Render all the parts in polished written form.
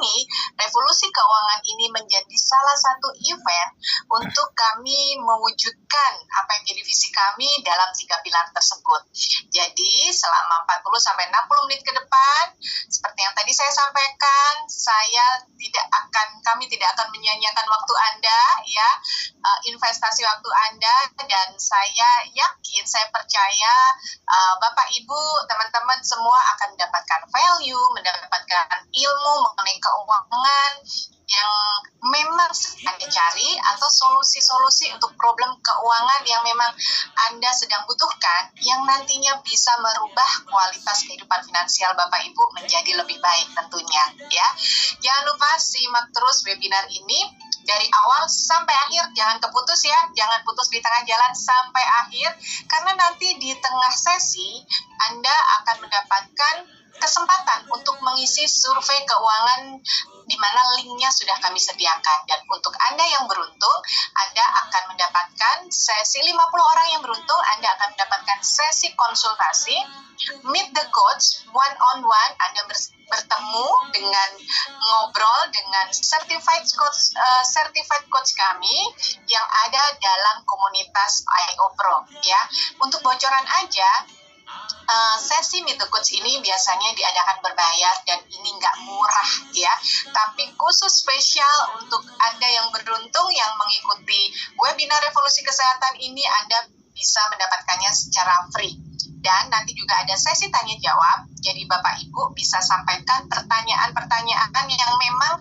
ini, Revolusi Keuangan ini menjadi salah satu event untuk kami mewujudkan apa yang jadi visi kami dalam 3 pilar tersebut. Jadi selama 40-60 menit ke depan, seperti yang tadi saya sampaikan, kami tidak akan menyanyiakan waktu Anda, ya, investasi waktu Anda, dan saya yakin, saya percaya Bapak Ibu, teman-teman semua akan mendapatkan value, mendapatkan ilmu mengenai keuangan yang memang Anda cari, atau solusi-solusi untuk problem keuangan yang memang Anda sedang butuhkan, yang nantinya bisa merubah kualitas kehidupan finansial Bapak Ibu menjadi lebih baik tentunya, ya. Jangan lupa simak terus webinar ini dari awal sampai akhir, jangan keputus ya, jangan putus di tengah jalan sampai akhir, karena nanti di tengah sesi Anda akan mendapatkan kesempatan untuk mengisi survei keuangan di mana linknya sudah kami sediakan. Dan untuk Anda yang beruntung, Anda akan mendapatkan sesi 50 orang yang beruntung, Anda akan mendapatkan sesi konsultasi, meet the coach, one-on-one, Anda bertemu dengan ngobrol dengan certified coach kami yang ada dalam komunitas IO Pro, ya. Untuk bocoran aja, sesi Meet the Coach ini biasanya diadakan berbayar dan ini nggak murah, ya. Tapi khusus spesial untuk Anda yang beruntung yang mengikuti webinar Revolusi Kesehatan ini, Anda bisa mendapatkannya secara free. Dan nanti juga ada sesi tanya jawab, jadi Bapak Ibu bisa sampaikan pertanyaan-pertanyaan yang memang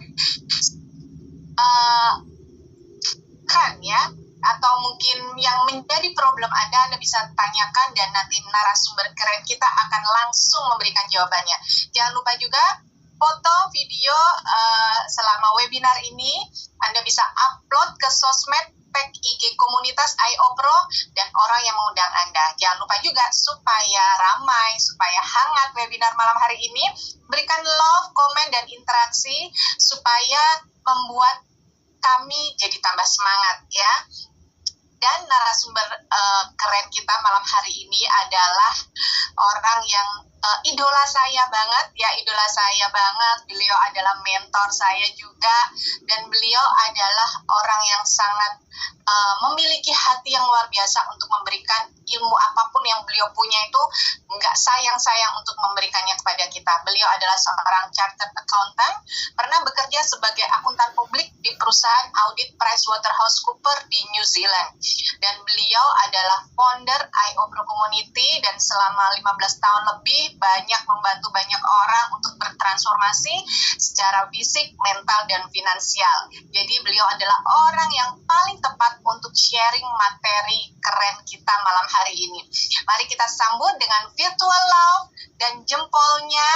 ya, atau mungkin yang menjadi problem Anda bisa tanyakan, dan nanti narasumber keren kita akan langsung memberikan jawabannya. Jangan lupa juga foto, video selama webinar ini Anda bisa upload ke sosmed, tag IG komunitas IO Pro dan orang yang mengundang Anda. Jangan lupa juga supaya ramai, supaya hangat webinar malam hari ini, berikan love, komen, dan interaksi supaya membuat kami jadi tambah semangat, ya. Dan narasumber keren kita malam hari ini adalah orang yang idola saya banget, ya, idola saya banget. Beliau adalah mentor saya juga, dan beliau adalah orang yang sangat memiliki hati yang luar biasa untuk memberikan ilmu apapun yang beliau punya itu nggak sayang-sayang untuk memberikannya kepada kita. Beliau adalah seorang chartered accountant, pernah bekerja sebagai akuntan publik di perusahaan audit PricewaterhouseCoopers di New Zealand. Dan beliau adalah founder IO Pro Community, dan selama 15 tahun lebih banyak membantu banyak orang untuk bertransformasi secara fisik, mental, dan finansial. Jadi beliau adalah orang yang paling tepat untuk sharing materi keren kita malam hari ini. Mari kita sambut dengan virtual love dan jempolnya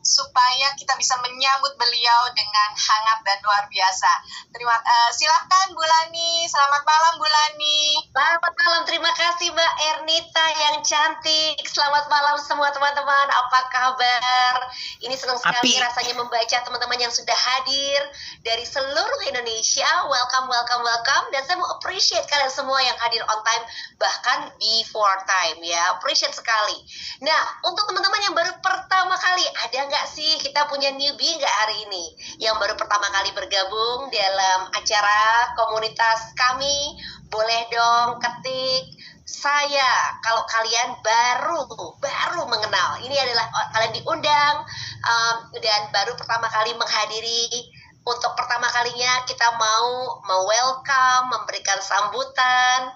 supaya kita bisa menyambut beliau dengan hangat dan luar biasa. Silakan Bu Lani. Selamat malam Bu Lani. Selamat malam, terima kasih Mbak Ernita yang cantik. Selamat malam semua teman-teman, apa kabar? Ini senang sekali rasanya membaca teman-teman yang sudah hadir dari seluruh Indonesia. Welcome. Dan saya mau appreciate kalian semua yang hadir on time, bahkan before time, ya. Appreciate sekali. Nah, untuk teman-teman yang baru pertama kali, ada nggak sih kita punya newbie nggak hari ini? Yang baru pertama kali bergabung dalam acara komunitas kami, boleh dong ketik saya kalau kalian baru mengenal. Ini adalah kalian diundang dan baru pertama kali menghadiri. Untuk pertama kalinya kita mau welcome, memberikan sambutan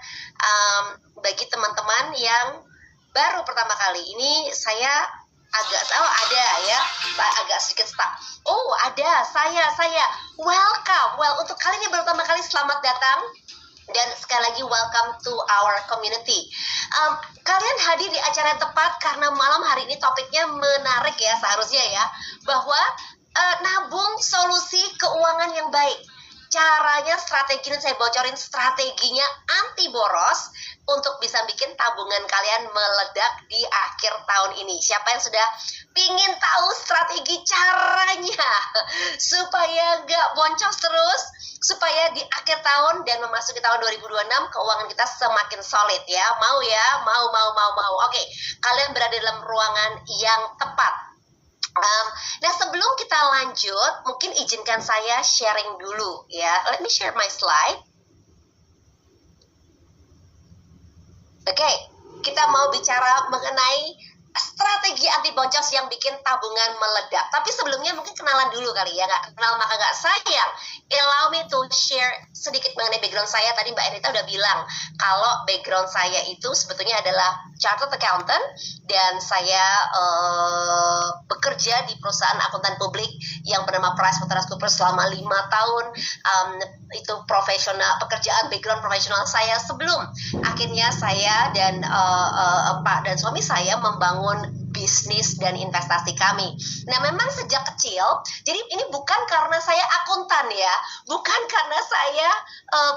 bagi teman-teman yang baru pertama kali. Ini saya ada ya, agak sedikit stuck. Oh, ada, saya welcome. Well, untuk kalian yang baru pertama kali, selamat datang. Dan sekali lagi welcome to our community. Kalian hadir di acara yang tepat karena malam hari ini topiknya menarik ya, seharusnya ya, bahwa nabung solusi keuangan yang baik. Caranya, strategi, saya bocorin strateginya anti boros untuk bisa bikin tabungan kalian meledak di akhir tahun ini. Siapa yang sudah pingin tahu strategi caranya supaya nggak boncos terus, supaya di akhir tahun dan memasuki tahun 2026 keuangan kita semakin solid ya? Mau ya? Mau. Oke, kalian berada dalam ruangan yang tepat. Nah, sebelum kita lanjut, mungkin izinkan saya sharing dulu ya. Let me share my slide. Oke, kita mau bicara mengenai strategi anti boncos yang bikin tabungan meledak. Tapi sebelumnya mungkin kenalan dulu kali ya. Nggak kenal maka nggak sayang. Allow me to share sedikit mengenai background saya. Tadi Mbak Ernita udah bilang kalau background saya itu sebetulnya adalah chartered accountant, dan saya bekerja di perusahaan akuntan publik yang bernama PricewaterhouseCoopers selama 5 tahun. Itu profesional, pekerjaan background profesional saya sebelum akhirnya saya dan Pak dan suami saya membangun bisnis dan investasi kami. Nah, memang sejak kecil, jadi ini bukan karena saya akuntan ya, bukan karena saya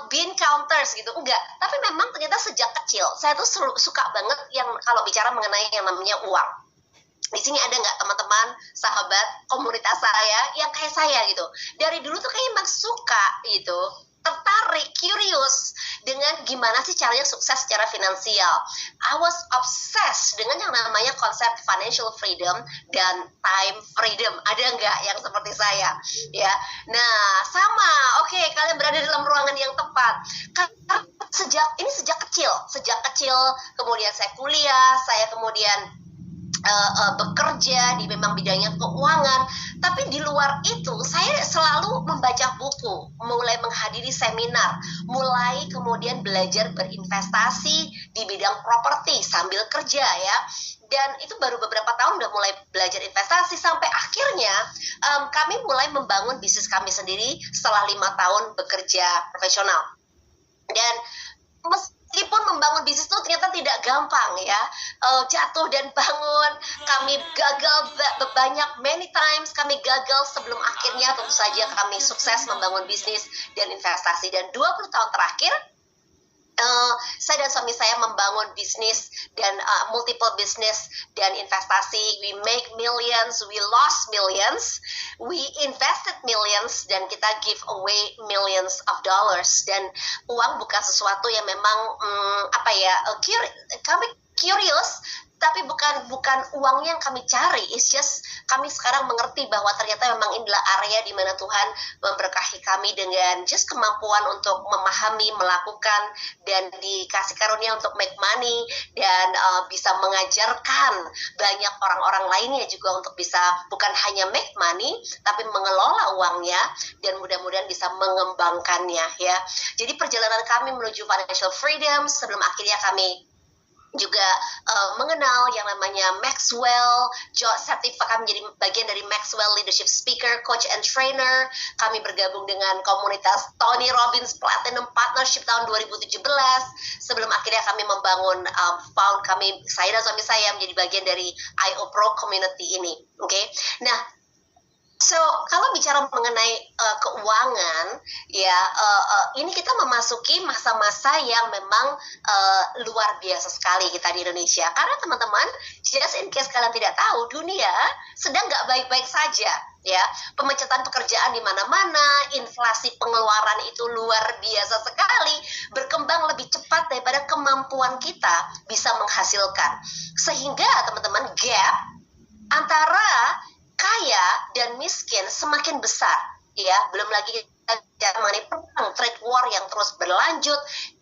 bean counters gitu, enggak. Tapi memang ternyata sejak kecil, saya tuh suka banget yang kalau bicara mengenai yang namanya uang. Di sini ada nggak teman-teman, sahabat, komunitas saya yang kayak saya gitu. Dari dulu tuh kayak emang suka gitu, tertarik, curious dengan gimana sih caranya sukses secara finansial. I was obsessed dengan yang namanya konsep financial freedom dan time freedom. Ada nggak yang seperti saya? Ya, nah sama. Oke, kalian berada dalam ruangan yang tepat. Karena sejak kecil, kemudian saya kuliah, saya kemudian bekerja di memang bidangnya keuangan, tapi di luar itu saya selalu membaca buku, mulai menghadiri seminar, mulai kemudian belajar berinvestasi di bidang properti sambil kerja ya. Dan itu baru beberapa tahun udah mulai belajar investasi sampai akhirnya kami mulai membangun bisnis kami sendiri setelah 5 tahun bekerja profesional. Dan meskipun membangun bisnis itu ternyata tidak gampang ya, jatuh dan bangun, kami gagal many times, kami gagal sebelum akhirnya tentu saja kami sukses membangun bisnis dan investasi. Dan 20 tahun terakhir, saya dan suami saya membangun bisnis dan multiple bisnis dan investasi. We make millions, we lost millions, we invested millions, dan kita give away millions of dollars. Dan uang bukan sesuatu yang memang kami curious, tapi bukan uangnya yang kami cari. It's just kami sekarang mengerti bahwa ternyata memang inilah area di mana Tuhan memberkahi kami dengan just kemampuan untuk memahami, melakukan, dan dikasih karunia untuk make money, dan bisa mengajarkan banyak orang-orang lainnya juga untuk bisa bukan hanya make money, tapi mengelola uangnya, dan mudah-mudahan bisa mengembangkannya ya. Jadi perjalanan kami menuju financial freedom sebelum akhirnya kami juga mengenal yang namanya Maxwell Certificate. Kami menjadi bagian dari Maxwell Leadership Speaker, Coach and Trainer. Kami bergabung dengan komunitas Tony Robbins Platinum Partnership tahun 2017 sebelum akhirnya kami membangun saya dan suami saya menjadi bagian dari IO Pro community ini. Oke. Nah, so, kalau bicara mengenai keuangan, ya ini kita memasuki masa-masa yang memang luar biasa sekali kita di Indonesia. Karena teman-teman, just in case kalian tidak tahu, dunia sedang nggak baik-baik saja. Ya, pemecatan pekerjaan di mana-mana, inflasi pengeluaran itu luar biasa sekali, berkembang lebih cepat daripada kemampuan kita bisa menghasilkan. Sehingga teman-teman, gap antara kaya dan miskin semakin besar ya. Belum lagi kita mengenai perang trade war yang terus berlanjut,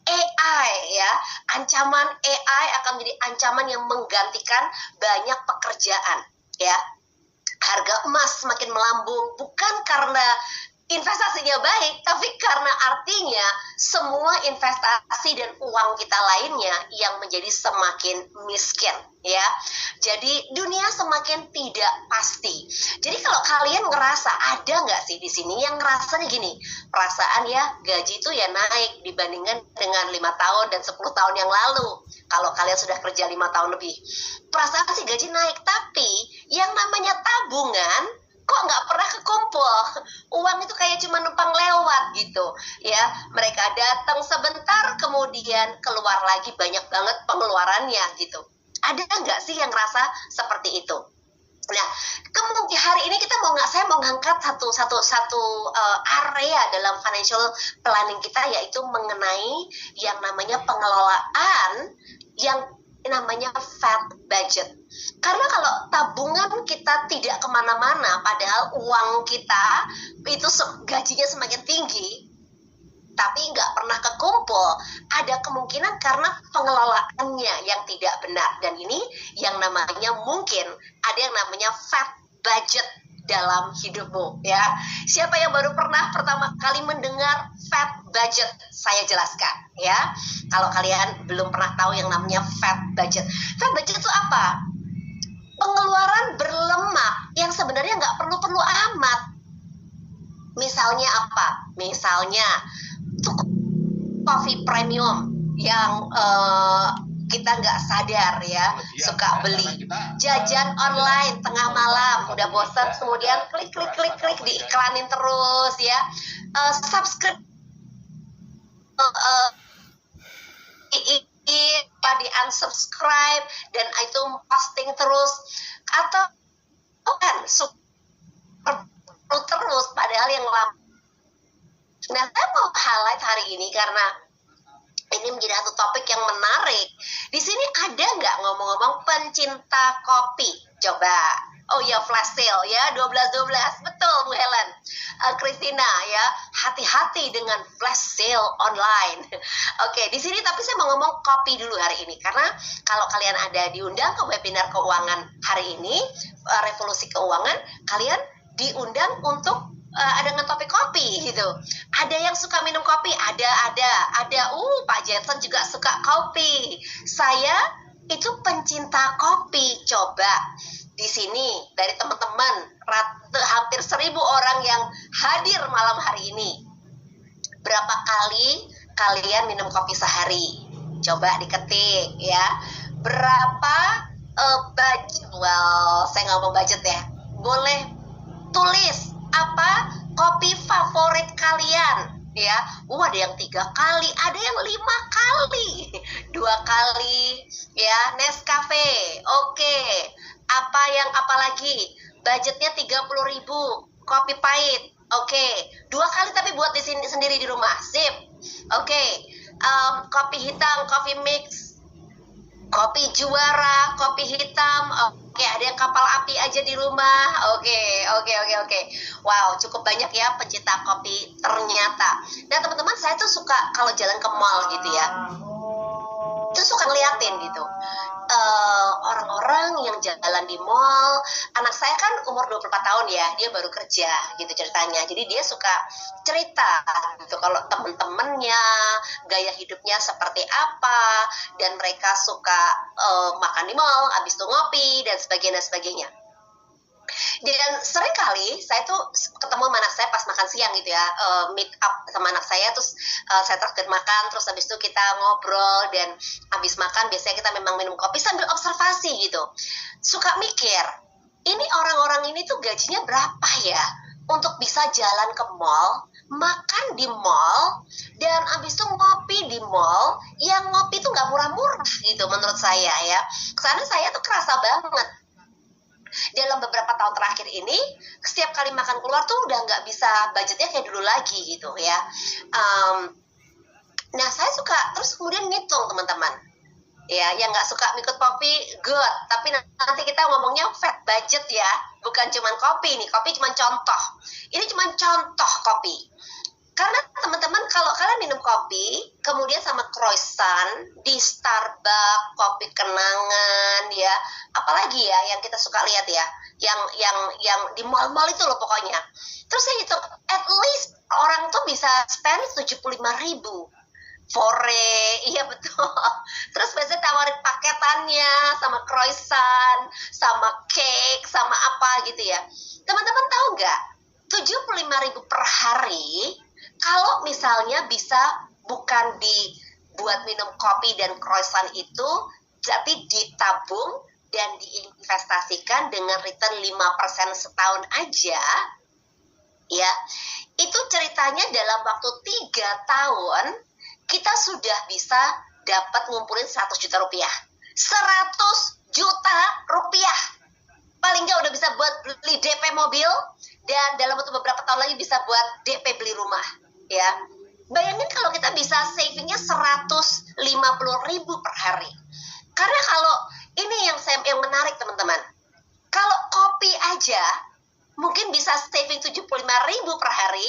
AI ya, ancaman AI akan menjadi ancaman yang menggantikan banyak pekerjaan ya. Harga emas semakin melambung, bukan karena investasinya baik, tapi karena artinya semua investasi dan uang kita lainnya yang menjadi semakin miskin ya. Jadi dunia semakin tidak pasti. Jadi kalau kalian ngerasa ada nggak sih di sini yang ngerasa gini, perasaan ya gaji itu ya naik dibandingkan dengan 5 tahun dan 10 tahun yang lalu. Kalau kalian sudah kerja 5 tahun lebih, perasaan sih gaji naik, tapi yang namanya tabungan kok nggak pernah kekumpul. Uang itu kayak cuma numpang lewat gitu ya. Mereka datang sebentar, kemudian keluar lagi banyak banget pengeluarannya gitu. Ada nggak sih yang rasa seperti itu? Nah, kemudian hari ini saya mau ngangkat satu area dalam financial planning kita, yaitu mengenai yang namanya pengelolaan yang namanya fat budget. Karena kalau tabungan kita tidak kemana-mana, padahal uang kita itu gajinya semakin tinggi, tapi nggak pernah kekumpul, ada kemungkinan karena pengelolaannya yang tidak benar. Dan ini yang namanya mungkin ada yang namanya fat budget dalam hidupmu, ya. Siapa yang baru pernah pertama kali mendengar fat budget? Saya jelaskan, ya. Kalau kalian belum pernah tahu yang namanya fat budget itu apa? Pengeluaran berlemak yang sebenarnya nggak perlu-perlu amat. Misalnya apa? Misalnya coffee premium yang kita nggak sadar ya, suka beli. Jajan online tengah malam, udah bosan, kemudian klik diiklanin terus ya. Subscribe di unsubscribe dan itu posting terus, atau kan terus padahal yang lama. Nah, saya mau highlight hari ini karena ini menjadi satu topik yang menarik. Di sini ada nggak ngomong-ngomong pencinta kopi? Coba. Oh ya, flash sale ya, 12-12. Betul, Bu Helen. Christina ya, hati-hati dengan flash sale online. Oke, di sini tapi saya mau ngomong kopi dulu hari ini. Karena kalau kalian ada diundang ke webinar keuangan hari ini, Revolusi Keuangan, kalian diundang untuk ada ngetopik kopi gitu. Ada yang suka minum kopi, ada. Pak Jensen juga suka kopi. Saya itu pencinta kopi. Coba di sini dari teman-teman hampir 1.000 orang yang hadir malam hari ini, berapa kali kalian minum kopi sehari? Coba diketik ya. Berapa budget? Well, saya nggak mau budget ya. Boleh tulis apa kopi favorit kalian ya. Ada yang 3 kali, ada yang 5 kali, 2 kali ya. Nescafe, oke. Apa lagi? Budgetnya 30.000, kopi pahit, oke. 2 kali tapi buat di sini sendiri di rumah, sip. Oke. Kopi hitam, kopi mix, kopi juara, kopi hitam. Oke, ada yang kapal api aja di rumah. Oke. Wow, cukup banyak ya pencinta kopi ternyata. Nah, teman-teman, saya tuh suka kalau jalan ke mall gitu ya, itu suka ngeliatin gitu. Orang-orang yang jalan di mall. Anak saya kan umur 24 tahun ya, dia baru kerja gitu ceritanya. Jadi dia suka cerita gitu kalau temen-temennya gaya hidupnya seperti apa, dan mereka suka makan di mall, habis itu ngopi dan sebagainya. Dan sering kali saya tuh ketemu sama anak saya pas makan siang gitu ya, meet up sama anak saya, terus saya traktir makan, terus habis itu kita ngobrol, dan habis makan biasanya kita memang minum kopi sambil observasi gitu. Suka mikir, ini orang-orang ini tuh gajinya berapa ya untuk bisa jalan ke mall, makan di mall, dan habis itu ngopi di mall, yang ngopi tuh nggak murah-murah gitu menurut saya ya. Karena saya tuh kerasa banget dalam beberapa tahun terakhir ini, setiap kali makan keluar tuh udah nggak bisa budgetnya kayak dulu lagi gitu ya. Nah, saya suka terus kemudian ngitung, teman-teman ya. Yang nggak suka ikut kopi, good, tapi nanti kita ngomongnya fat budget ya, bukan cuman kopi nih. Kopi cuma contoh, ini cuma contoh kopi. Karena teman-teman, kalau kalian minum kopi kemudian sama croissant di Starbucks, kopi kenangan ya, apalagi ya yang kita suka lihat ya, yang di mall-mall itu loh pokoknya. Terus saya hitung, at least orang tuh bisa spend 75.000 fore, iya betul. Terus biasanya tawarin paketannya sama croissant, sama cake, sama apa gitu ya. Teman-teman tahu nggak, 75.000 per hari, kalau misalnya bisa bukan dibuat minum kopi dan croissant itu, tapi ditabung dan diinvestasikan dengan return 5% setahun aja, ya, itu ceritanya dalam waktu 3 tahun, kita sudah bisa dapat ngumpulin 100 juta rupiah. 100 juta rupiah. Paling nggak udah bisa buat beli DP mobil, dan dalam waktu beberapa tahun lagi bisa buat DP beli rumah. Ya, bayangin kalau kita bisa savingnya 150.000 per hari. Karena kalau ini yang menarik teman-teman. Kalau kopi aja mungkin bisa saving 75.000 per hari,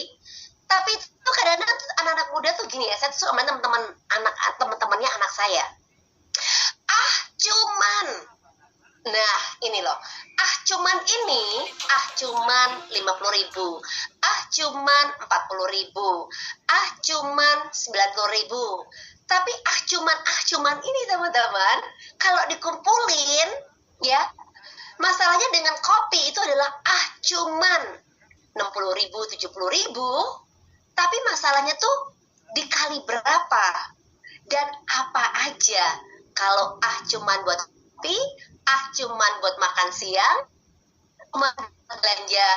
tapi itu kadang-kadang anak-anak muda tuh gini ya, saya tuh suka main teman-temannya anak saya. Cuman, nah ini loh, cuman 50.000, cuman 40.000, cuman 90.000. Tapi cuman ini teman-teman, kalau dikumpulin ya, masalahnya dengan kopi itu adalah cuman 60.000, 70.000. Tapi masalahnya tuh dikali berapa dan apa aja. Kalau cuman buat kopi, cuman buat makan siang, cuman belanja,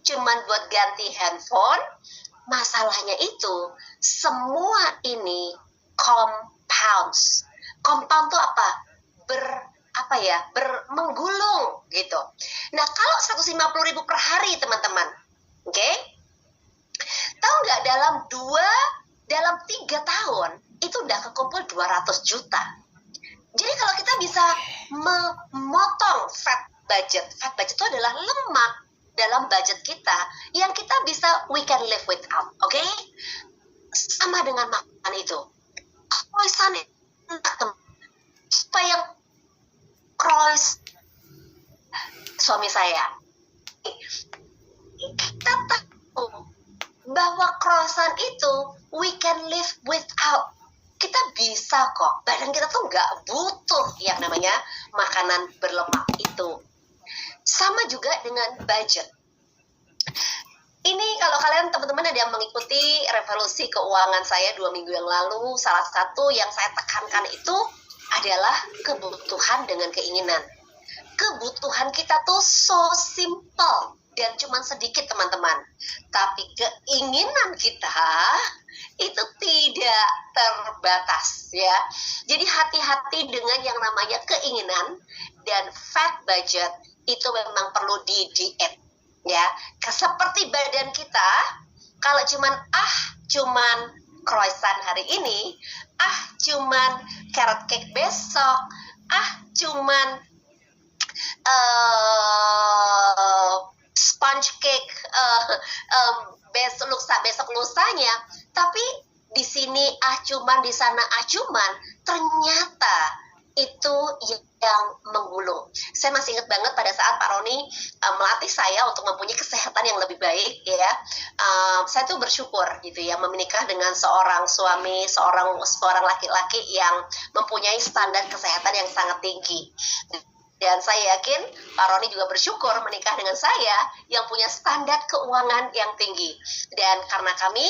cuman buat ganti handphone, masalahnya itu semua ini compounds. Compound tuh apa? Menggulung gitu. Nah, kalau 150.000 per hari teman-teman, oke? Tahu nggak dalam 3 tahun itu udah kekumpul 200 juta. Jadi kalau kita bisa memotong fat budget itu adalah lemak dalam budget kita yang kita bisa we can live without, oke? Sama dengan makan itu. Croissant supaya suami saya, kita tahu bahwa croissant itu we can live without. Kita bisa kok, badan kita tuh nggak butuh yang namanya makanan berlemak itu. Sama juga dengan budget. Ini kalau kalian teman-teman ada yang mengikuti revolusi keuangan saya 2 minggu yang lalu, salah satu yang saya tekankan itu adalah kebutuhan dengan keinginan. Kebutuhan kita tuh so simple dan cuma sedikit teman-teman. Tapi keinginan kita itu tidak terbatas ya. Jadi hati-hati dengan yang namanya keinginan, dan fat budget itu memang perlu di-diet ya. Seperti badan kita, kalau cuman croissant hari ini, cuman carrot cake besok, cuman sponge cake besok lusanya, tapi di sini cuman, di sana cuman, ternyata itu yang menggulung. Saya masih ingat banget pada saat Pak Roni melatih saya untuk mempunyai kesehatan yang lebih baik ya. Saya tuh bersyukur gitu ya, menikah dengan seorang suami, seorang laki-laki yang mempunyai standar kesehatan yang sangat tinggi. Dan saya yakin Pak Roni juga bersyukur menikah dengan saya yang punya standar keuangan yang tinggi. Dan karena kami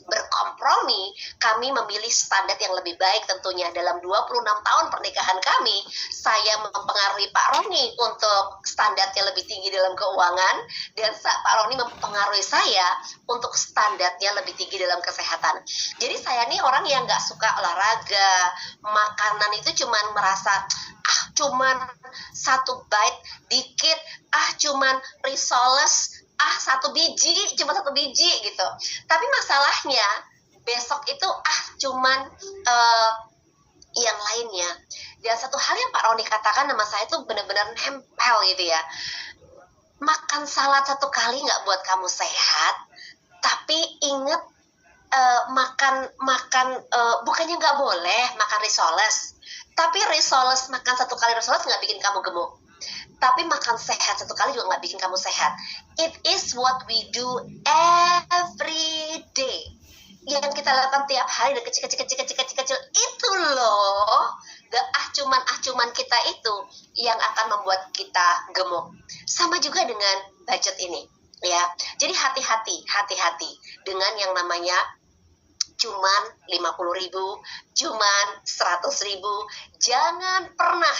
berkompromi, kami memilih standar yang lebih baik tentunya. Dalam 26 tahun pernikahan kami, saya mempengaruhi Pak Roni untuk standarnya lebih tinggi dalam keuangan, dan Pak Roni mempengaruhi saya untuk standarnya lebih tinggi dalam kesehatan. Jadi saya nih orang yang gak suka olahraga, makanan itu cuman merasa cuman satu bite dikit, cuman risoles, cuma satu biji gitu. Tapi masalahnya besok itu cuman yang lainnya. Dan satu hal yang Pak Roni katakan sama saya itu benar-benar nempel gitu ya. Makan salad 1 kali nggak buat kamu sehat, tapi ingat bukannya nggak boleh makan risoles, tapi risoles, makan 1 kali risoles nggak bikin kamu gemuk. Tapi makan sehat 1 kali juga nggak bikin kamu sehat. It is what we do every day. Yang kita lakukan tiap hari dan kecil itu loh. The cuman kita itu yang akan membuat kita gemuk. Sama juga dengan budget ini ya. Jadi hati-hati dengan yang namanya cuman 50.000, cuman 100.000. Jangan pernah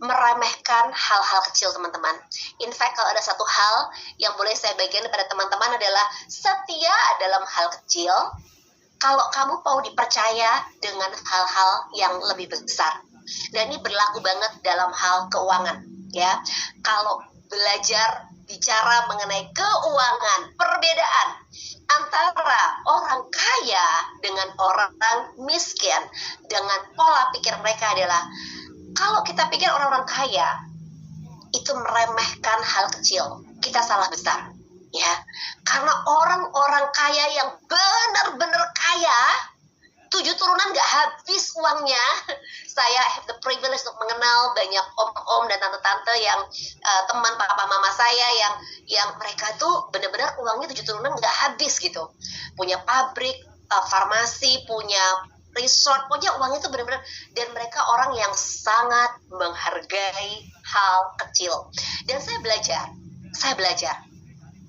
meremehkan hal-hal kecil teman-teman. In fact, kalau ada satu hal yang boleh saya bagikan kepada teman-teman adalah setia dalam hal kecil. Kalau kamu mau dipercaya dengan hal-hal yang lebih besar. Dan ini berlaku banget dalam hal keuangan ya. Kalau belajar bicara mengenai keuangan, perbedaan antara orang kaya dengan orang miskin dengan pola pikir mereka adalah, kalau kita pikir orang-orang kaya itu meremehkan hal kecil, kita salah besar, ya. Karena orang-orang kaya yang benar-benar kaya, 7 turunan gak habis uangnya. Saya have the privilege untuk mengenal banyak om-om dan tante-tante yang teman papa mama saya yang mereka tuh benar-benar uangnya 7 turunan gak habis gitu. Punya pabrik, farmasi, punya resort, punya uangnya tuh benar-benar, dan mereka orang yang sangat menghargai hal kecil. Dan saya belajar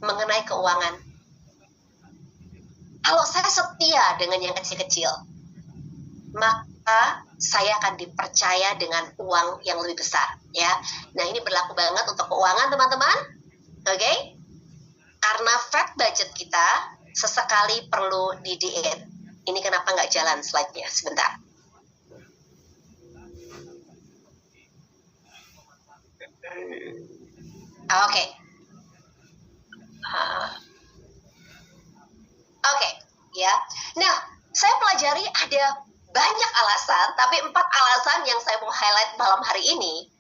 mengenai keuangan. Kalau saya setia dengan yang kecil-kecil, maka saya akan dipercaya dengan uang yang lebih besar, ya. Nah, ini berlaku banget untuk keuangan, teman-teman. Oke? Karena fat budget kita sesekali perlu di-diet. Ini kenapa nggak jalan slide-nya? Sebentar. Oke. Oke, ya. Nah, saya pelajari ada banyak alasan, tapi 4 alasan yang saya mau highlight malam hari ini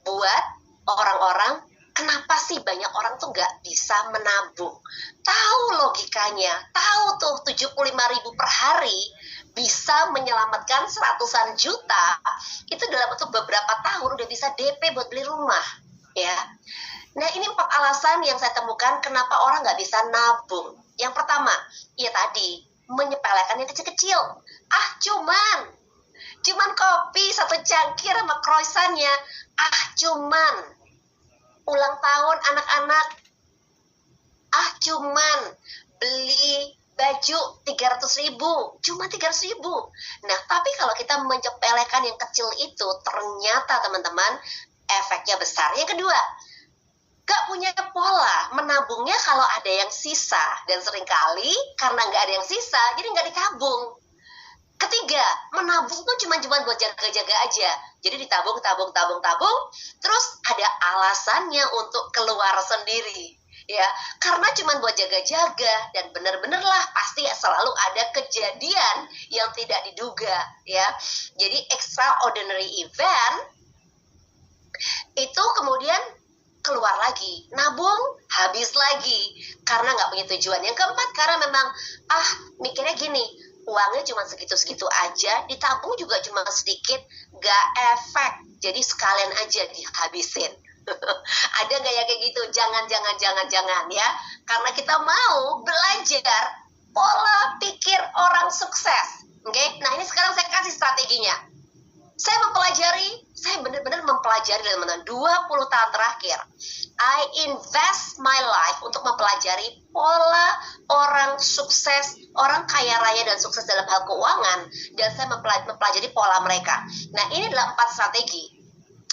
buat orang-orang kenapa sih banyak orang tuh nggak bisa menabung. Tahu logikanya, tahu tuh 75.000 per hari bisa menyelamatkan seratusan juta, itu dalam waktu beberapa tahun udah bisa DP buat beli rumah, ya. Nah, ini 4 alasan yang saya temukan kenapa orang nggak bisa nabung. Yang pertama, ya tadi, menyepelekan yang kecil-kecil. Cuman kopi 1 cangkir sama croissantnya. Cuman ulang tahun anak-anak. Cuman beli baju 300.000. Cuma 300.000. Nah, tapi kalau kita menyepelekan yang kecil itu, ternyata teman-teman, efeknya besar. Yang kedua, gak punya pola menabungnya kalau ada yang sisa, dan seringkali karena gak ada yang sisa jadi gak ditabung. Ketiga, menabung tuh cuma buat jaga-jaga aja, jadi ditabung, terus ada alasannya untuk keluar sendiri, ya, karena cuma buat jaga-jaga, dan bener-bener lah pasti selalu ada kejadian yang tidak diduga, ya. Jadi extraordinary event itu kemudian keluar lagi, nabung habis lagi karena nggak punya tujuan. Yang keempat, karena memang mikirnya gini, uangnya cuma segitu-segitu aja, ditabung juga cuma sedikit, nggak efek, jadi sekalian aja dihabisin. Ada nggak ya kayak gitu? Jangan ya, karena kita mau belajar pola pikir orang sukses. Oke? Nah, ini sekarang saya kasih strateginya. Saya benar-benar mempelajari teman-teman 20 tahun terakhir. I invest my life untuk mempelajari pola orang sukses, orang kaya raya dan sukses dalam hal keuangan, dan saya mempelajari pola mereka. Nah, ini adalah 4 strategi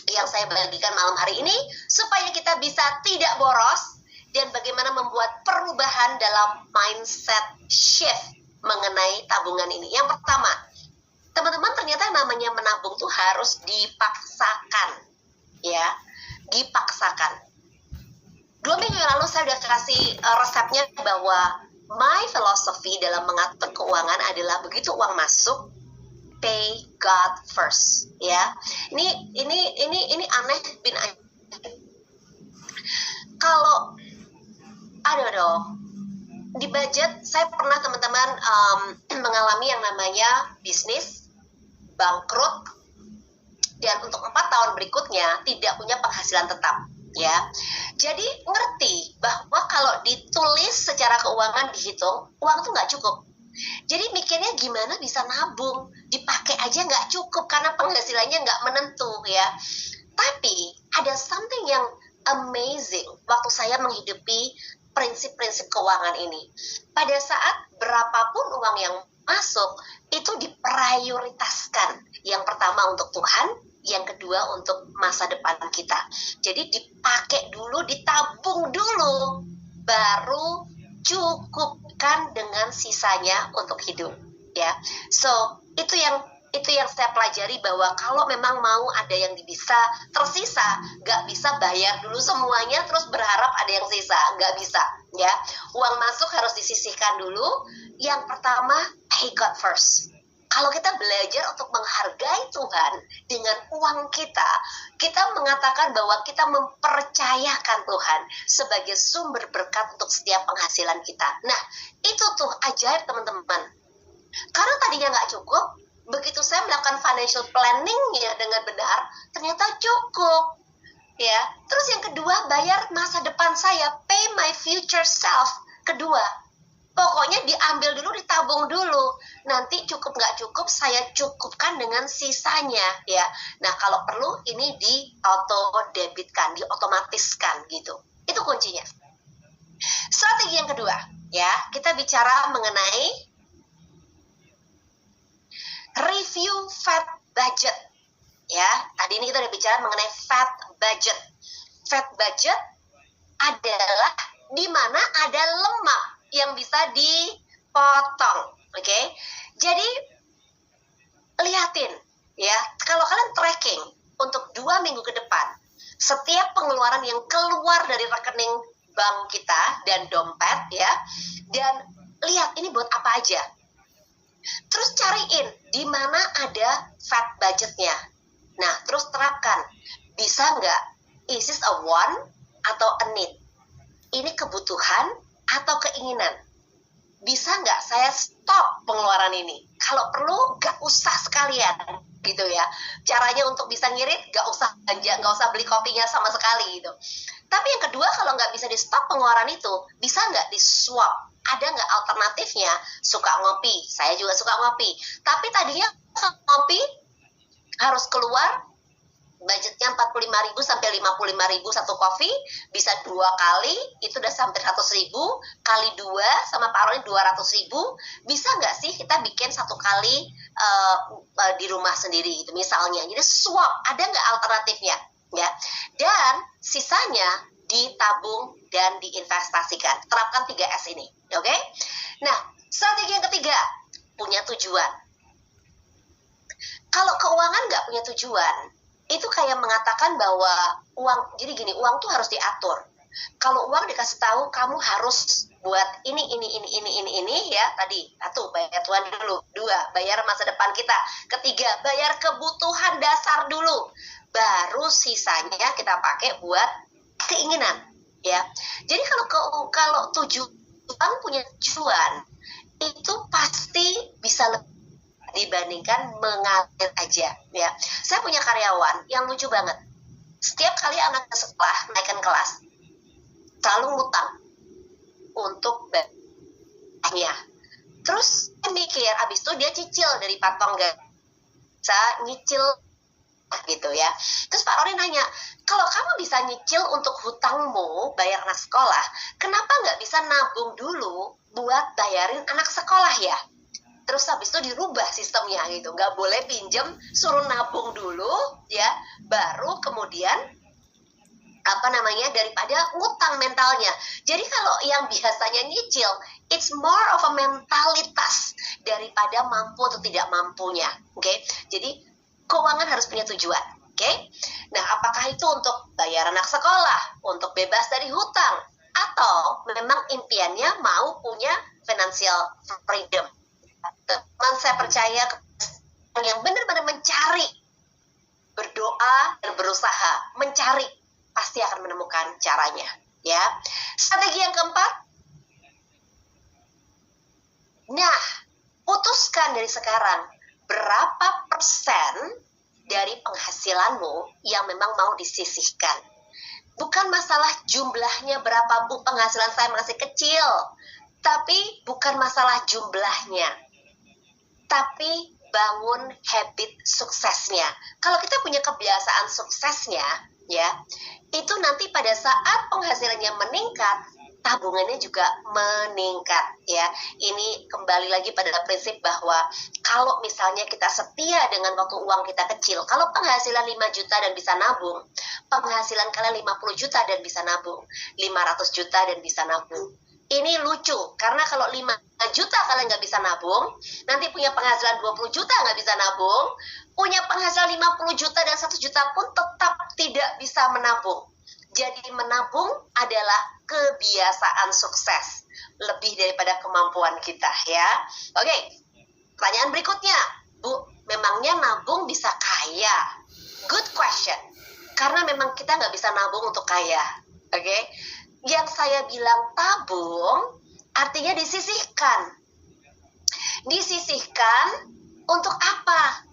yang saya bagikan malam hari ini supaya kita bisa tidak boros dan bagaimana membuat perubahan dalam mindset shift mengenai tabungan ini. Yang pertama, teman-teman, ternyata namanya menabung tuh harus dipaksakan, ya, dipaksakan. 2 minggu yang lalu saya udah kasih resepnya bahwa my philosophy dalam mengatur keuangan adalah begitu uang masuk, pay God first, ya. Ini aneh bin aneh. Kalau di budget, saya pernah teman-teman mengalami yang namanya bisnis bangkrut, dan untuk 4 tahun berikutnya tidak punya penghasilan tetap, ya. Jadi ngerti bahwa kalau ditulis secara keuangan dihitung, uang tuh nggak cukup. Jadi mikirnya gimana bisa nabung, dipakai aja nggak cukup karena penghasilannya nggak menentu, ya. Tapi ada something yang amazing waktu saya menghidupi prinsip-prinsip keuangan ini. Pada saat berapapun uang yang masuk, itu diprioritaskan. Yang pertama untuk Tuhan, yang kedua untuk masa depan kita. Jadi dipakai dulu, ditabung dulu, baru cukupkan dengan sisanya untuk hidup, ya. So, itu yang saya pelajari, bahwa kalau memang mau ada yang bisa tersisa, nggak bisa bayar dulu semuanya terus berharap ada yang sisa, nggak bisa, ya. Uang masuk harus disisihkan dulu. Yang pertama, pay God first. Kalau kita belajar untuk menghargai Tuhan dengan uang kita, kita mengatakan bahwa kita mempercayakan Tuhan sebagai sumber berkat untuk setiap penghasilan kita. Nah, itu tuh ajaib teman-teman. Karena tadinya nggak cukup, begitu saya melakukan financial planning-nya dengan benar, ternyata cukup. Ya, terus yang kedua, bayar masa depan saya, pay my future self. Kedua, pokoknya diambil dulu, ditabung dulu. Nanti cukup nggak cukup, saya cukupkan dengan sisanya, ya. Nah, kalau perlu ini di auto debitkan, diotomatiskan gitu. Itu kuncinya. Strategi yang kedua, ya, kita bicara mengenai review fat budget. Ya, tadi ini kita udah bicara mengenai fat budget. Fat budget adalah di mana ada lemak yang bisa dipotong, oke? Jadi lihatin, ya, kalau kalian tracking untuk 2 minggu ke depan, setiap pengeluaran yang keluar dari rekening bank kita dan dompet, ya, dan lihat ini buat apa aja. Terus cariin di mana ada fat budgetnya. Nah, terus terapkan. Bisa nggak? Is this a want atau a need? Ini kebutuhan atau keinginan? Bisa nggak saya stop pengeluaran ini? Kalau perlu, nggak usah sekalian, gitu ya. Caranya untuk bisa ngirit, nggak usah belanja, nggak usah beli kopinya sama sekali, gitu. Tapi yang kedua, kalau nggak bisa di stop pengeluaran itu, bisa nggak di swap? Ada nggak alternatifnya? Suka ngopi, saya juga suka ngopi. Tapi tadinya ngopi harus keluar budgetnya 45.000 sampai 55.000 satu kopi, bisa 2 kali, itu udah sampai 100.000, kali 2 sama Pak Roni 200.000, bisa nggak sih kita bikin 1 kali di rumah sendiri gitu misalnya. Jadi swap, ada nggak alternatifnya, ya? Dan sisanya ditabung dan diinvestasikan. Terapkan 3S ini, oke? Nah, strategi yang ketiga, punya tujuan. Kalau keuangan nggak punya tujuan, itu kayak mengatakan bahwa uang, jadi gini, uang tuh harus diatur. Kalau uang dikasih tahu, kamu harus buat ini, ya, tadi. 1, bayar Tuhan dulu. 2, bayar masa depan kita. 3, bayar kebutuhan dasar dulu. Baru sisanya kita pakai buat keinginan, ya. Jadi kalau tujuan punya tujuan, itu pasti bisa lebih dibandingkan mengalir aja, ya. Saya punya karyawan yang lucu banget. Setiap kali anak sekolah naikkan kelas, selalu ngutang untuk bayarnya. Terus saya mikir, abis itu dia cicil dari patung bisa nyicil gitu ya. Terus Pak Roni nanya, kalau kamu bisa nyicil untuk hutangmu bayar anak sekolah, kenapa nggak bisa nabung dulu buat bayarin anak sekolah ya? Terus habis itu dirubah sistemnya gitu, nggak boleh pinjem, suruh nabung dulu ya, baru kemudian daripada ngutang mentalnya. Jadi kalau yang biasanya nyicil, it's more of a mentalitas daripada mampu atau tidak mampunya, oke? Jadi keuangan harus punya tujuan, oke? Nah, apakah itu untuk bayar anak sekolah, untuk bebas dari hutang, atau memang impiannya mau punya financial freedom? Teman saya percaya yang benar-benar mencari, berdoa dan berusaha mencari, pasti akan menemukan caranya, ya. Strategi yang keempat, nah, putuskan dari sekarang berapa persen dari penghasilanmu yang memang mau disisihkan. Bukan masalah jumlahnya berapa, Bu, penghasilan saya masih kecil, tapi bukan masalah jumlahnya, tapi bangun habit suksesnya. Kalau kita punya kebiasaan suksesnya, ya, itu nanti pada saat penghasilannya meningkat, tabungannya juga meningkat, ya. Ini kembali lagi pada prinsip bahwa kalau misalnya kita setia dengan waktu uang kita kecil, kalau penghasilan 5 juta dan bisa nabung, penghasilan kalian 50 juta dan bisa nabung, 500 juta dan bisa nabung. Ini lucu, karena kalau 5 juta kalian nggak bisa nabung, nanti punya penghasilan 20 juta nggak bisa nabung, punya penghasilan 50 juta dan 1 juta pun tetap tidak bisa menabung. Jadi menabung adalah kebiasaan sukses, lebih daripada kemampuan kita, ya. Oke, pertanyaan berikutnya, Bu, memangnya nabung bisa kaya? Good question. Karena memang kita nggak bisa nabung untuk kaya. Oke? Yang saya bilang tabung, artinya disisihkan. Disisihkan untuk apa?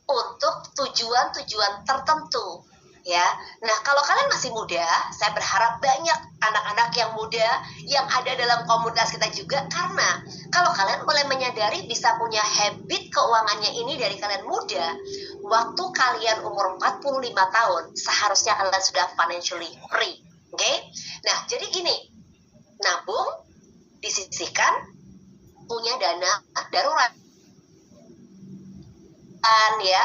Untuk tujuan-tujuan tertentu. Ya, nah kalau kalian masih muda, saya berharap banyak anak-anak yang muda yang ada dalam komunitas kita juga, karena kalau kalian mulai menyadari bisa punya habit keuangannya ini dari kalian muda, waktu kalian umur 45 tahun seharusnya kalian sudah financially free. Oke? Nah, jadi gini, nabung, disisihkan, punya dana darurat, ya.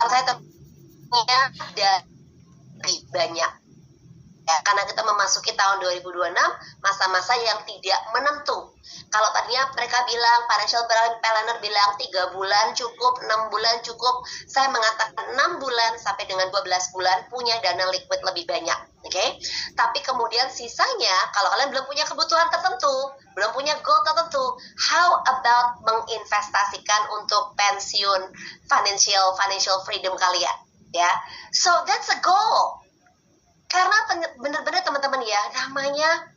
Saya dari banyak ya, karena kita memasuki tahun 2026, masa-masa yang tidak menentu. Kalau tadinya mereka bilang, financial planner bilang 3 bulan cukup, 6 bulan cukup, saya mengatakan 6 bulan sampai dengan 12 bulan punya dana liquid lebih banyak. Oke? Tapi kemudian sisanya, kalau kalian belum punya kebutuhan tertentu, belum punya goal tertentu, how about menginvestasikan untuk pensiun, financial freedom kalian? Ya, so that's a goal. Karena benar-benar teman-teman ya, namanya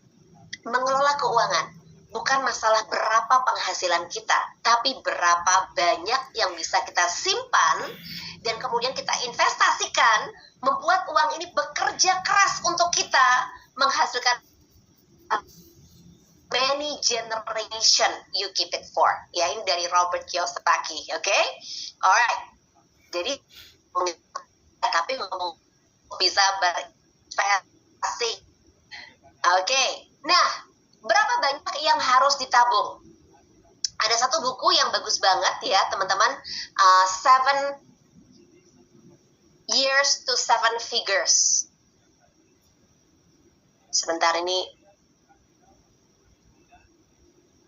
mengelola keuangan bukan masalah berapa penghasilan kita, tapi berapa banyak yang bisa kita simpan dan kemudian kita investasikan, membuat uang ini bekerja keras untuk kita menghasilkan many generation you keep it for. Ya, ini dari Robert Kiyosaki, oke? Alright. Jadi tapi ngomong bisa berinvestasi. Oke. Nah, berapa banyak yang harus ditabung? Ada satu buku yang bagus banget ya, teman-teman. 7 years to 7 figures. Sebentar ini.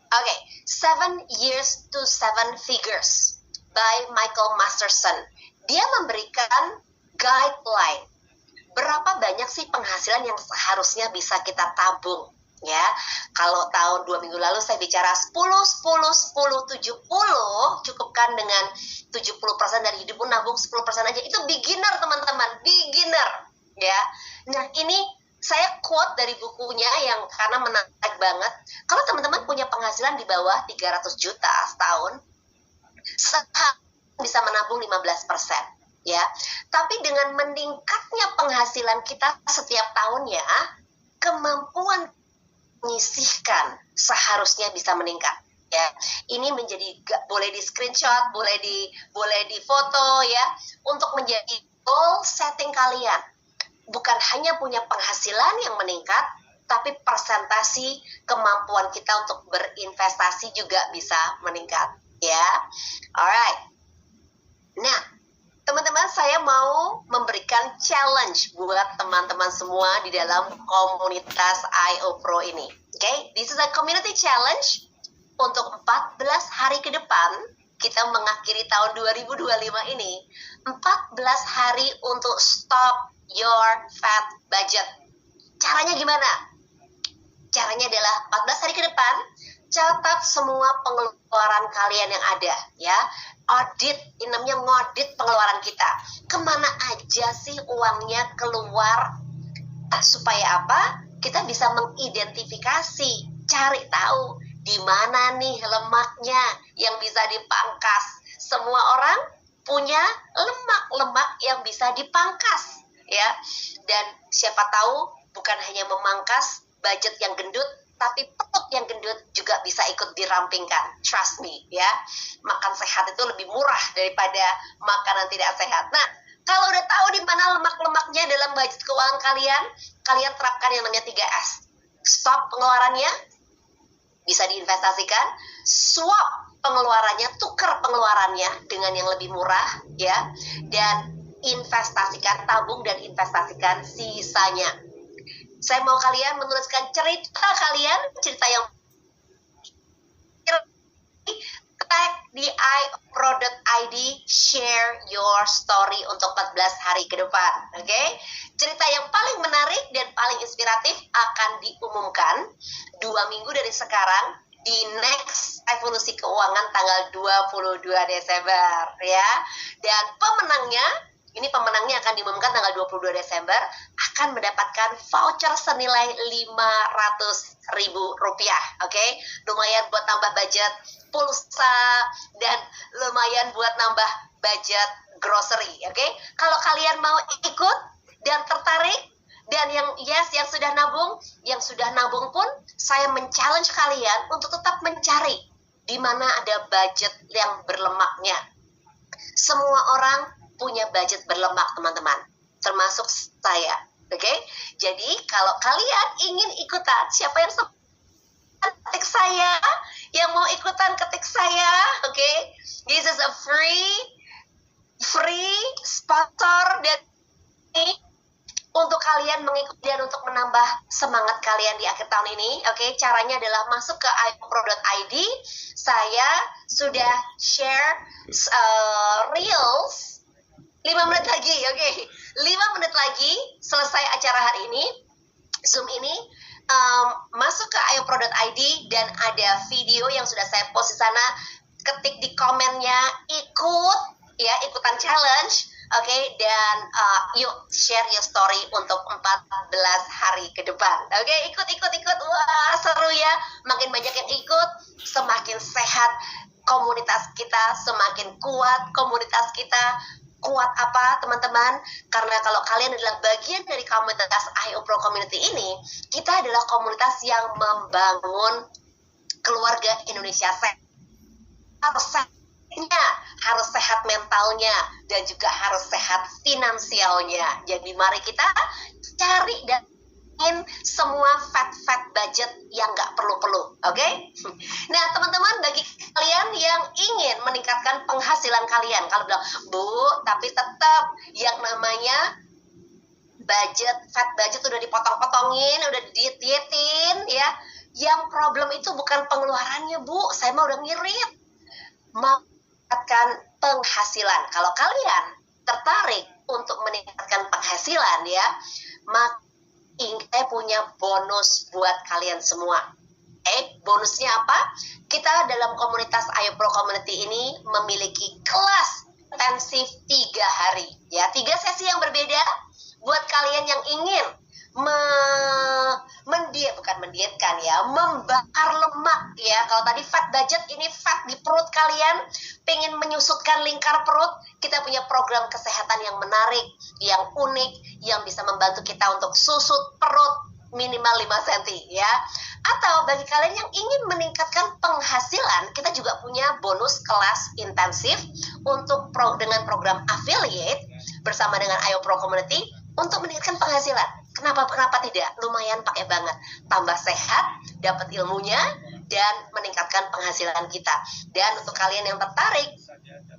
Oke, 7 years to 7 figures by Michael Masterson. Dia memberikan guideline berapa banyak sih penghasilan yang seharusnya bisa kita tabung, ya. Kalau tahun 2 minggu lalu saya bicara 10, 10, 10, 70, cukupkan dengan 70% dari hidupmu, nabung 10% aja. Itu beginner, teman-teman, beginner, ya. Nah, ini saya quote dari bukunya yang karena menarik banget. Kalau teman-teman punya penghasilan di bawah 300 juta setahun, bisa menabung 15%. Ya, tapi dengan meningkatnya penghasilan kita setiap tahunnya, kemampuan menyisihkan seharusnya bisa meningkat. Ya, ini menjadi boleh di screenshot, boleh di foto ya, untuk menjadi goal setting kalian. Bukan hanya punya penghasilan yang meningkat, tapi persentasi kemampuan kita untuk berinvestasi juga bisa meningkat. Ya, alright. Nah, teman-teman, saya mau memberikan challenge buat teman-teman semua di dalam komunitas IO Pro ini. Okay? This is a community challenge. Untuk 14 hari ke depan, kita mengakhiri tahun 2025 ini, 14 hari untuk stop your fat budget. Caranya gimana? Caranya adalah 14 hari ke depan, catat semua pengeluaran kalian yang ada, ya. Audit, ini namanya ngaudit pengeluaran kita. Kemana aja sih uangnya keluar? Supaya apa? Kita bisa mengidentifikasi, cari tahu di mana nih lemaknya yang bisa dipangkas. Semua orang punya lemak-lemak yang bisa dipangkas, ya. Dan siapa tahu bukan hanya memangkas budget yang gendut, tapi perut yang gendut juga bisa ikut dirampingkan. Trust me, ya. Makan sehat itu lebih murah daripada makanan tidak sehat. Nah, kalau udah tahu di mana lemak-lemaknya dalam budget keuangan kalian, kalian terapkan yang namanya 3S. Stop pengeluarannya, bisa diinvestasikan. Swap pengeluarannya, tukar pengeluarannya dengan yang lebih murah, ya. Dan investasikan, tabung dan investasikan sisanya. Saya mau kalian menuliskan cerita kalian, cerita yang tag di iPro.id, share your story untuk 14 hari ke depan. Oke? Cerita yang paling menarik dan paling inspiratif akan diumumkan 2 minggu dari sekarang di next Revolusi Keuangan tanggal 22 Desember ya. Dan pemenangnya akan diumumkan tanggal 22 Desember, akan mendapatkan voucher senilai Rp500.000. Oke? Lumayan buat tambah budget pulsa dan lumayan buat nambah budget grocery. Oke? Kalau kalian mau ikut dan tertarik, dan yang sudah nabung pun saya men-challenge kalian untuk tetap mencari di mana ada budget yang berlemaknya. Semua orang punya budget berlemak, teman-teman, termasuk saya. Oke? Jadi kalau kalian ingin ikutan, siapa yang ketik saya, yang mau ikutan ketik saya. Oke? This is a free sponsor dan untuk kalian mengikuti dan untuk menambah semangat kalian di akhir tahun ini. Oke, caranya adalah masuk ke ayopro.id. Saya sudah share reels 5 menit lagi. Oke, 5 menit lagi selesai acara hari ini, Zoom ini. Masuk ke ayopro.id dan ada video yang sudah saya post di sana. Ketik di komennya ikutan challenge. Oke, dan yuk share your story untuk 14 hari ke depan. Oke, ikut. Wah, seru ya. Makin banyak yang ikut, semakin sehat komunitas kita, semakin kuat komunitas kita. Kuat apa, teman-teman? Karena kalau kalian adalah bagian dari komunitas IOPRO Community ini, kita adalah komunitas yang membangun keluarga Indonesia sehat. Harus sehat mentalnya dan juga harus sehat finansialnya. Jadi mari kita cari dan semua fat budget yang nggak perlu-perlu, oke? Nah, teman-teman, bagi kalian yang ingin meningkatkan penghasilan kalian, kalau bilang, Bu, tapi tetap yang namanya fat budget udah dipotong-potongin, udah didietin, ya. Yang problem itu bukan pengeluarannya, Bu. Saya mau udah ngirit. Mau meningkatkan penghasilan. Kalau kalian tertarik untuk meningkatkan penghasilan, ya, maka saya punya bonus buat kalian semua. Bonusnya apa? Kita dalam komunitas IOPRO Community ini memiliki kelas intensif 3 hari, ya, 3 sesi yang berbeda buat kalian yang ingin membakar lemak, ya. Kalau tadi fat budget, ini fat di perut kalian, pengen menyusutkan lingkar perut, kita punya program kesehatan yang menarik, yang unik, yang bisa membantu kita untuk susut perut minimal 5 cm, ya. Atau bagi kalian yang ingin meningkatkan penghasilan, kita juga punya bonus kelas intensif dengan program affiliate bersama dengan IOPRO Community untuk meningkatkan penghasilan. Kenapa tidak? Lumayan pakai banget. Tambah sehat, dapat ilmunya, dan meningkatkan penghasilan kita. Dan untuk kalian yang tertarik,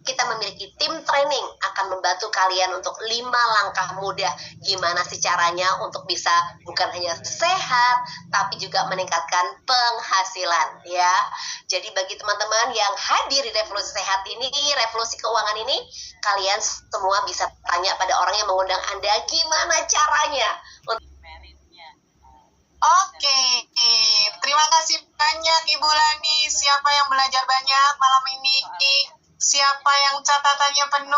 kita memiliki tim training akan membantu kalian untuk 5 langkah mudah gimana sih caranya untuk bisa bukan hanya sehat, tapi juga meningkatkan penghasilan, ya. Jadi bagi teman-teman yang hadir di Revolusi Sehat ini, Revolusi Keuangan ini, kalian semua bisa tanya pada orang yang mengundang Anda gimana caranya. Oke, terima kasih banyak Ibu Lani. Siapa yang belajar banyak malam ini? Siapa yang catatannya penuh?